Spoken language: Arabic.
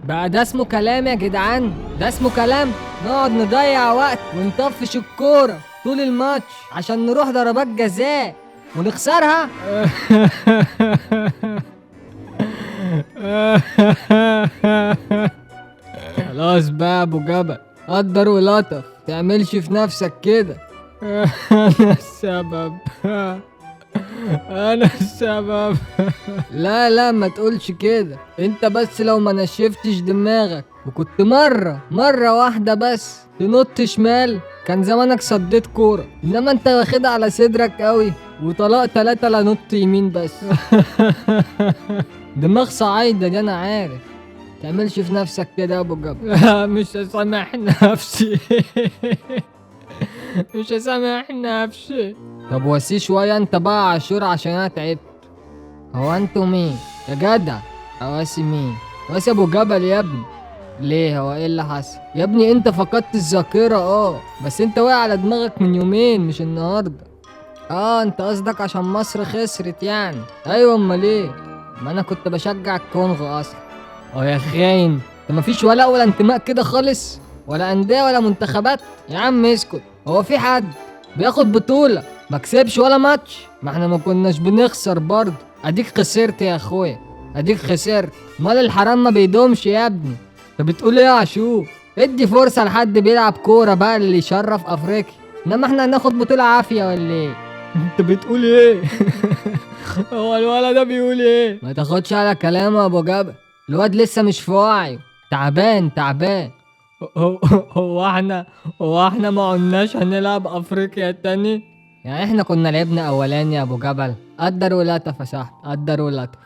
بقى ده اسمه كلام يا جدعان؟ ده اسمه كلام؟ نقعد نضيع وقت ونطفش الكورة طول الماتش عشان نروح ضربات جزاء ونخسرها؟ خلاص بقى يا ابو جبل، قدر ولطف، تعملش في نفسك كده. انا السبب. انا السبب. لا لا ما تقولش كده، انت بس لو ما نشفتش دماغك وكنت مرة واحدة بس تنط شمال كان زمانك صديت كورة، انما انت واخدها على صدرك قوي وطلاق 3 لا نط يمين بس. دماغ صعيدة دي انا عارف، تعملش في نفسك كده يا ابو جبل. مش هسامح نفسي. مش هسامح نفسي. طب واسي شوية انت بقى عاشور عشان انا تعبت. هو انتوا مين يا جدع؟ اواسي مين؟ اواسي ابو جبل يا ابني. ليه؟ هو ايه اللي حصل يا ابني؟ انت فقدت الذاكرة بس انت واقع على دماغك من يومين مش النهاردة. انت قصدك عشان مصر خسرت يعني؟ ايوه امال ايه؟ ما انا كنت بشجع الكونغو اصلا. يا خاين، انت مفيش ولا انتماء كده خالص، ولا انديه ولا منتخبات. يا عم اسكت، هو في حد بياخد بطوله ما كسبش ولا ماتش؟ ما احنا ما كناش بنخسر برضه، اديك خسرت يا اخويا، اديك خسرت. مال الحرام ما بيدومش يا ابني. انت بتقول ايه يا عاشور؟ ادي فرصه لحد بيلعب كوره بقى اللي يشرف افريقيا، انما احنا هناخد بطوله عافيه ولا ايه؟ انت بتقول ايه؟ هو الولد ده بيقول ايه؟ ما تاخدش على كلامه يا ابو جبل، الواد لسه مش في وعيه، تعبان. هو هو احنا ما قلناش هنلعب افريقيا تاني؟ يعني احنا كنا لعبنا اولاني يا ابو جبل. قدر ولطف يا صاحبي، قدر ولطف.